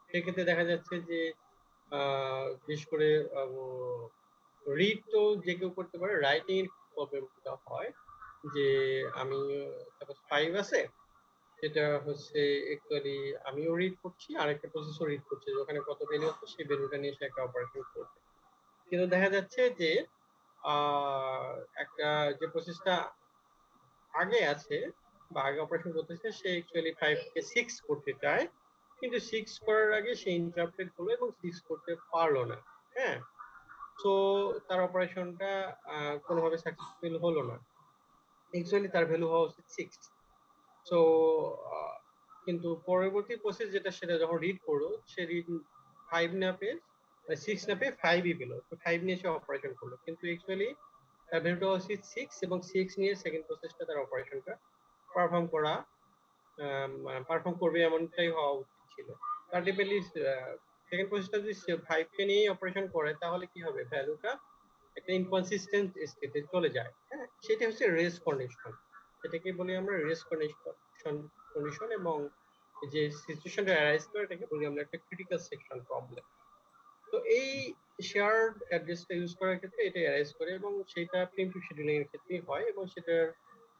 সেক্ষেত্রে দেখা যাচ্ছে যে বিশেষ করে রিড তো যে কেউ করতে পারে, রাইটিং এর প্রবলেমটা হয় যে আমি সাপোজ 5 আছে, সেটা হচ্ছে অ্যাকচুয়ালি আমিও রিড করছি, আরেকটা প্রসেসর রিড করছে, ওখানে কত ভ্যালু আছে সেই ভ্যালুটা নিয়ে সে একটা অপারেশন করবে। কিন্তু দেখা যাচ্ছে যে একটা যে প্রসেসটা আগে আছে বা আগে অপারেশন করতেছে, সে অ্যাকচুয়ালি 5 কে 6 করতে চায়, কিন্তু 6 করার আগে সে ইন্টারাপ্টেড হলো এবং 6 করতে পারলো না। হ্যাঁ, তো তার অপারেশনটা কোনোভাবে সাকসেসফুল হলো না। অ্যাকচুয়ালি তার ভ্যালু হওয়া উচিত 6। সো কিন্তু পরবর্তী প্রসেস যেটা, সেটা যখন রিড করলো, সে রিড 5 না পেয়ে 6 না পেয়ে 5ই পেলো, তো 5 নিয়ে সে অপারেশন করলো, কিন্তু অ্যাকচুয়ালি তার ভ্যালুটা উচিত 6 এবং 6 নিয়ে সেকেন্ড প্রসেসটা তার অপারেশনটা পারফর্ম করবে এমনটাই হওয়া উচিত ছিল। আলটিমেটলি সেকেন্ড প্রসেসটা যদি 5 কে নিয়ে অপারেশন করে, তাহলে কি হবে, ভ্যালুটা একটা ইনকনসিস্টেন্ট স্টেটে চলে যায়। হ্যাঁ, সেটা হচ্ছে রেস কন্ডিশন, সেটাকে বলি আমরা রেস কন্ডিশন, এবং যে সিচুয়েশনটা অ্যারাইজ করে এটাকে বলি আমরা একটা ক্রিটিক্যাল সেকশন প্রবলেম। তো এই শেয়ার্ড অ্যাড্রেসটা ইউজ করার ক্ষেত্রে এটা অ্যারাইজ করে, এবং সেটা প্রিএমপ্টিভ শিডিউলিং এর ক্ষেত্রে হয়, এবং সেটার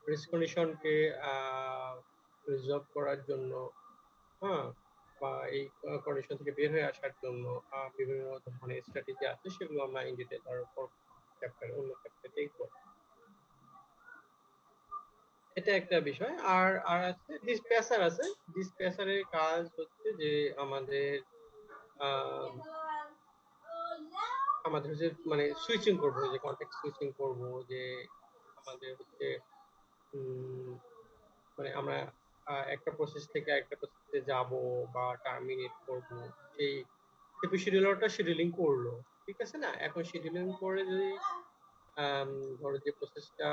রেস কন্ডিশনকে রিজলভ করার জন্য, হ্যাঁ, বা এই কন্ডিশন থেকে বের হয়ে আসার জন্য বিভিন্ন ধরনের স্ট্র্যাটেজি আছে, সেগুলো আমরা ইন ডিটেইল আর অন্য চ্যাপ্টারে দেখব। এটা একটা বিষয়। আর আর আছে ডিসপ্যাচার আছে। ডিসপ্যাচারের কাজ হচ্ছে যে আমাদের আহ, আমাদের হচ্ছে মানে সুইচিং করবো, যে কন্টেক্ট সুইচিং করব, যে আমাদের হচ্ছে মানে আমরা একটা প্রসেস থেকে একটা প্রসেসে যাব বা টার্মিনেট করব, সেই সিপি শিডিউলারটা শিডিউলিং করলো, ঠিক আছে না? এখন শিডিউলিং করে যদি ধরো যে প্রসেসটা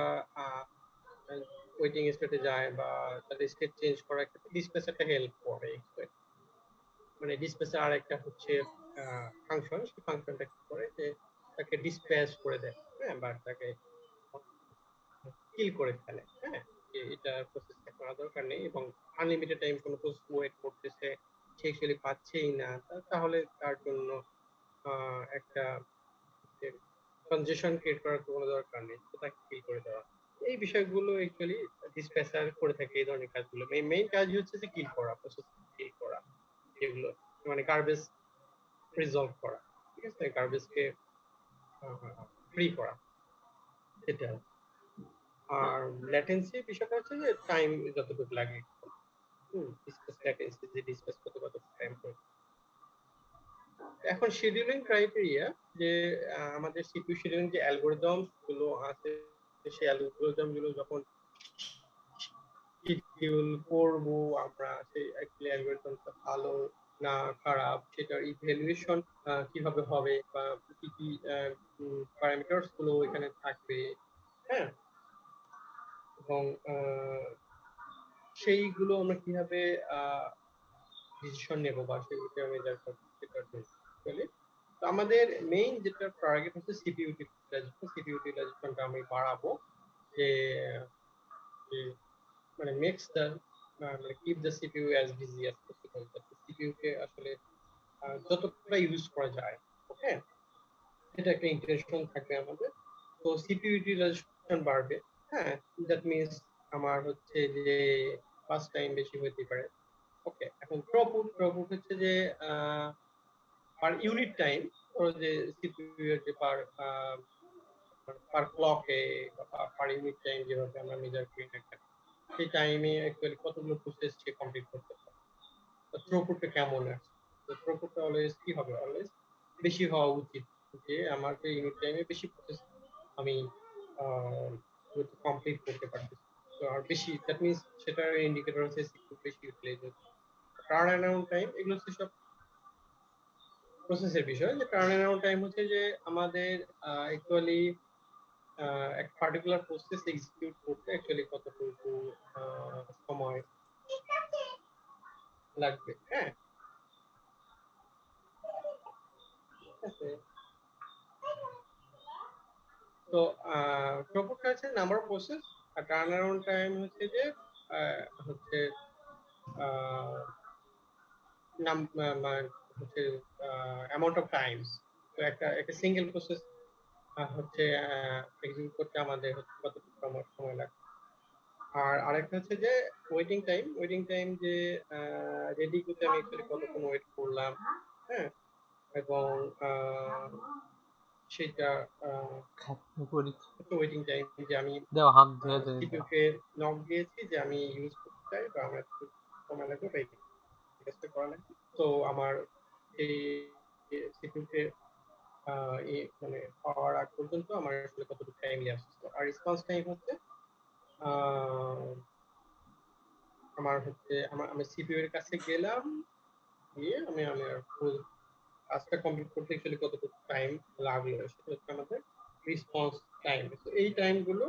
ওয়েটিং স্টেটে যায় বা তাদের স্টেট চেঞ্জ করার ক্ষেত্রে ডিসপ্যাচারটা হেল্প করে। মানে ডিসপ্যাচার আর একটা হচ্ছে ফাংশন, সেই ফাংশনটা কি করে যে তাকে ডিসপ্যাচ করে দেয়, হ্যাঁ, বা তাকে কিল করে ফেলে। হ্যাঁ, যে এটা প্রসেসটা করা দরকার নেই, এবং আনলিমিটেড টাইম কোনো প্রসেস ওয়েট করতেছে, সে অ্যাকচুয়ালি পাচ্ছেই না, তাহলে তার জন্য একটা কনজেশন ক্রিয়েট করার কোনো দরকার নেই, তো তাকে কিল করে দেওয়া। এই বিষয়গুলো অ্যাকচুয়ালি ডিসপ্যাচার করে থাকে, এই ধরনের কাজগুলো। মেইন কাজ হচ্ছে যে কিল করা, প্রসেস কিল করা, যেগুলো মানে গার্বেজ রিজলভ করা, ঠিক আছে, গার্বেজকে ফ্রি করা, সেটা। আর ল্যাটেন্সি বিষয়টা হচ্ছে যে টাইম যতটুকু লাগে, ডিসপ্যাচ ল্যাটেন্সি, যে ডিসপ্যাচ করতে কত টাইম করে। এখন শিডিউলিং ক্রাইটেরিয়া, যে আমাদের সিপিইউ শিডিউলিং যে অ্যালগরিদম গুলো আছে, সেই অ্যালগরিদম গুলো যখন শিডিউল করব আমরা, সেই অ্যাকচুয়ালি অ্যালগরিদমটা ভালো না খারাপ, সেটার ইভ্যালুয়েশন কিভাবে হবে, বা কি কি প্যারামিটারস গুলো এখানে থাকবে, হ্যাঁ, এবং সেইগুলো আমরা কিভাবে ডিসিশন নেব বা সেগুলোকে মেজার করব, সেটার জন্য তো আমাদের মেইন যেটা টার্গেট হচ্ছে সিপিইউ ইউটিলাইজেশন। সিপিইউ ইউটিলাইজেশনটা আমি বাড়াবো, যে মানে মেক্স দ্য মানে keep the CPU as busy as possible, যাতে সিপিইউ কে আসলে যতটা ইউজ করা যায়। ওকে, এটা একটা ইন্টেনশন থাকবে আমাদের। তো সিপিইউ ইউটিলাইজেশন বাড়বে, হ্যাঁ, দ্যাট মিনস আমার হচ্ছে যে ফার্স্ট টাইম বেশি হতে পারে। ওকে, এখন থ্রুপুট হচ্ছে যে পার ইউনিট টাইম, ধরো যে সিপিইউ এর যে পার ক্লকে বা পার ইউনিট টাইম যেভাবে আমরা মেজার করি না কেন, সেই টাইমে অ্যাকচুয়ালি কতগুলো প্রসেস সে কমপ্লিট করতে পারে, তো থ্রুপুটটা কেমন আছে। তো থ্রুপুটটা অলওয়েজ কি হবে, অলওয়েজ বেশি হওয়া উচিত, যে আমার যে ইউনিট টাইমে বেশি প্রসেস আমি কমপ্লিট করতে পারতেছি। তো আর বেশি, দ্যাট মিনস সেটার ইন্ডিকেটর হচ্ছে সিপিইউ বেশি ইউটিলাইজ হচ্ছে। টার্ন অ্যারাউন্ড টাইম, এগুলো হচ্ছে সব প্রসেসের বিষয়। যে টার্ন অ্যারাউন্ড টাইম হচ্ছে যে আমাদের অ্যাকচুয়ালি এক পার্টিকুলার প্রসেস এক্সিকিউট করতে অ্যাকচুয়ালি কতটুকু সময় লাগবে। হ্যাঁ, ঠিক আছে। তো থ্রুপুট আছে নাম্বার অফ প্রসেস, আর টার্ন অ্যারাউন্ড টাইম হচ্ছে যে হচ্ছে হচ্ছে অ্যামাউন্ট অফ টাইমস। তো একটা সিঙ্গেল প্রসেস হচ্ছে এক্সিকিউট করতে আমাদের হচ্ছে কতটুকু সময় লাগে। আর আরেকটা হচ্ছে যে ওয়েটিং টাইম যে রেডি করতে আমি অ্যাকচুয়ালি কতক্ষণ ওয়েট করলাম, হ্যাঁ, এবং সেটা ওয়েটিং টাইম যে আমি দেও হাত ধুয়ে দে সিপিইউকে নক দিয়েছি যে আমি ইউজ করতে চাই বা আমার একটু সময় লাগবে বা টেস্ট করা লাগবে। তো আমার এই সিপিইউকে মানে পাওয়ার আগ পর্যন্ত আমার আসলে কতটুকু টাইম লাগছে। আর রেসপন্স টাইম হচ্ছে আমার হচ্ছে আমি সিপিইউ এর কাছে গেলাম, গিয়ে আমি আমার ফুল কাজটা কমপ্লিট করতে অ্যাকচুয়ালি কতটুকু টাইম লাগলো সেটা হচ্ছে আমাদের রেসপন্স টাইম। তো এই টাইমগুলো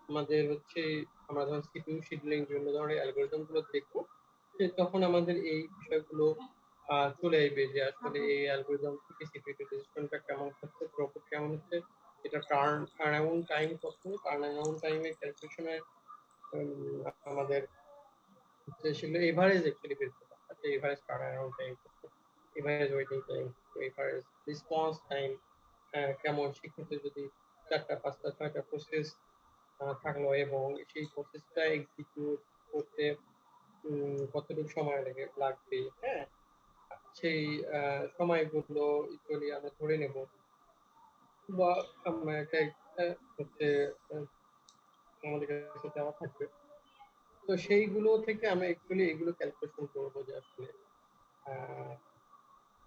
আমাদের হচ্ছে আমরা যখন সিপিইউ শিডিউলিং বিভিন্ন ধরনের অ্যালগরিদম গুলো দেখবো, তখন আমাদের এই বিষয়গুলো চলে আসবে যে আসলে এই অ্যালগরিদম থেকে সিপিইউ ডিসিশনটা কেমন হচ্ছে, থ্রুপুট কেমন হচ্ছে, এটা টার্ন অ্যারাউন্ড টাইম কত, টার্ন অ্যারাউন্ড টাইমের ক্যালকুলেশনের আমাদের হচ্ছে সেগুলো এভারেজ অ্যাকচুয়ালি বের করতে হয়। আচ্ছা, এভারেজ টার্ন অ্যারাউন্ড টাইম কত, average waiting time, average response time কেমন, সেক্ষেত্রে যদি 4টা 5টা 6টা প্রসেস থাকলো এবং সেই প্রসেসটা এক্সিকিউট করতে কতটুকু সময় লাগবে, হ্যাঁ, সেই সময়গুলো ইকুয়ালি আমরা ধরে নেব বা আমরা একটা হচ্ছে আমাদের কাছে দেওয়া থাকবে। তো সেইগুলো থেকে আমরা অ্যাকচুয়ালি এগুলো ক্যালকুলেশন করবো যে আসলে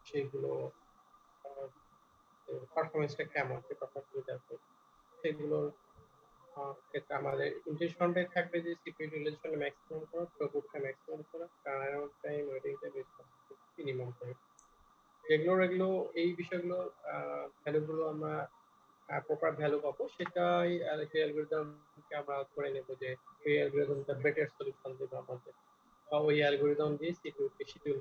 সেইগুলো পারফরমেন্সটা কেমন, সে পারফরমেন্স সেগুলোর ক্ষেত্রে আমাদের ইন্টেনশনটাই থাকবে যে সিপিইউ রিলেশন ম্যাক্সিমাম করা, থ্রুপুটটা ম্যাক্সিমাম করা, turn around time, waiting time minimum করে। এগুলো এই বিষয়গুলো ভ্যালুগুলো আমরা প্রপার ভ্যালু পাবো, সেটাই অ্যালগরিদমকে আমরা ধরে নেব যে এই অ্যালগরিদমটা বেটার সলিউশন দেবে আমাদের, বা ওই অ্যালগরিদম দিয়ে সিপিইউকে শিডিউল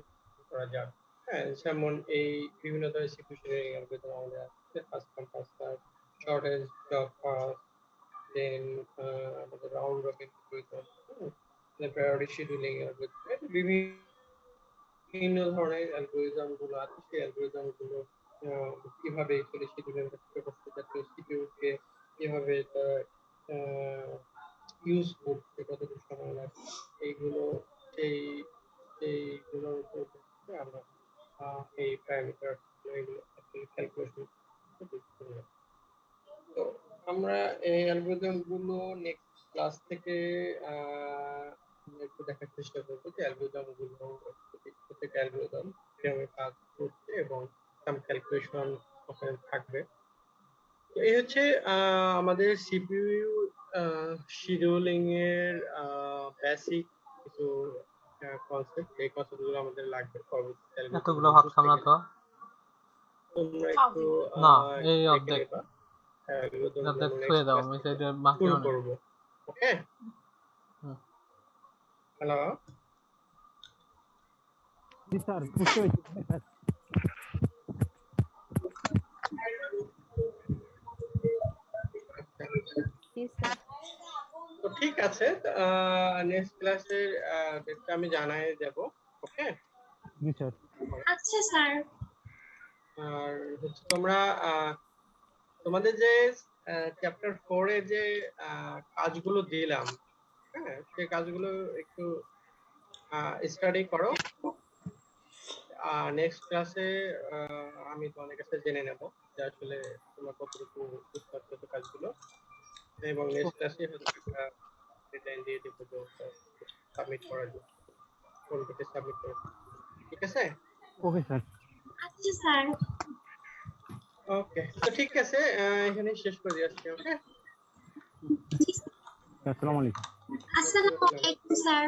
করা যাবে। হ্যাঁ, যেমন এই বিভিন্ন ধরনের সিপিইউ শিডিউলিং অ্যালগরিদম আমাদের আছে, first come first serve, shortest job first, then আমাদের round robin algorithm, priority scheduling algorithm, বিভিন্ন ধরনের অ্যালগরিদম গুলো আছে। সেই অ্যালগরিদম গুলো কিভাবে শিডিউলিং করতে যাতে সিপিইউকে কিভাবে ইউজ করতে কতটুকু সময় লাগবে, এইগুলো সেই সেইগুলোর উপর ভিত্তি করে আমরা এই প্যারামিটার এগুলো ক্যালকুলেশন করতে হবে। তো আমরা এই অ্যালগরিদম গুলো নেক্সট ক্লাস থেকে একটু দেখার চেষ্টা করবো যে অ্যালগরিদম গুলো প্রত্যেক অ্যালগরিদম কিভাবে কাজ করছে এবং সাম ক্যালকুলেশন ওখানে থাকবে। তো এই হচ্ছে আমাদের সিপিইউ শিডিউলিং এর বেসিক কিছু কনসেপ্ট। এই কনসেপ্ট গুলো আমাদের লাগবে এতগুলো ভাবতাম না তো। তোমরা একটু না এই দেখে অর্ধেক নেবা, অ্যালগরিদম গুলো অর্ধেক আমরা ছুঁয়ে নেক্সট দাও, ক্লাস আমি থেকে সাইডে বাকি শুরু অনেক। করব। ওকে, হ্যালো, জি স্যার, বুঝতে পেরেছি স্যার। জি স্যার। তো ঠিক আছে, নেক্সট ক্লাসের ডেটটা আমি জানাই দেব। ওকে, জি স্যার। আচ্ছা স্যার। আর হচ্ছে তোমরা তোমাদের যে চ্যাপ্টার 4 এ যে কাজগুলো দিলাম, হ্যাঁ, সেই কাজগুলো একটু স্টাডি করো। নেক্সট ক্লাসে আমি তোমাদের কাছে জেনে নেব যে আসলে তোমরা কতটুকু বুঝতে পারছো কাজগুলো, এবং নেক্সট ক্লাসে হচ্ছে একটা ডেডলাইন দিয়ে দেবো যে সাবমিট করার জন্য, কোন থেকে সাবমিট করো। ঠিক আছে? Okay sir. আচ্ছা স্যার। ওকে, তো ঠিক আছে, এখানে শেষ করে দিয়ে আসছি। ওকে, আসসালামু আলাইকুম। আসসালামু আলাইকুম স্যার।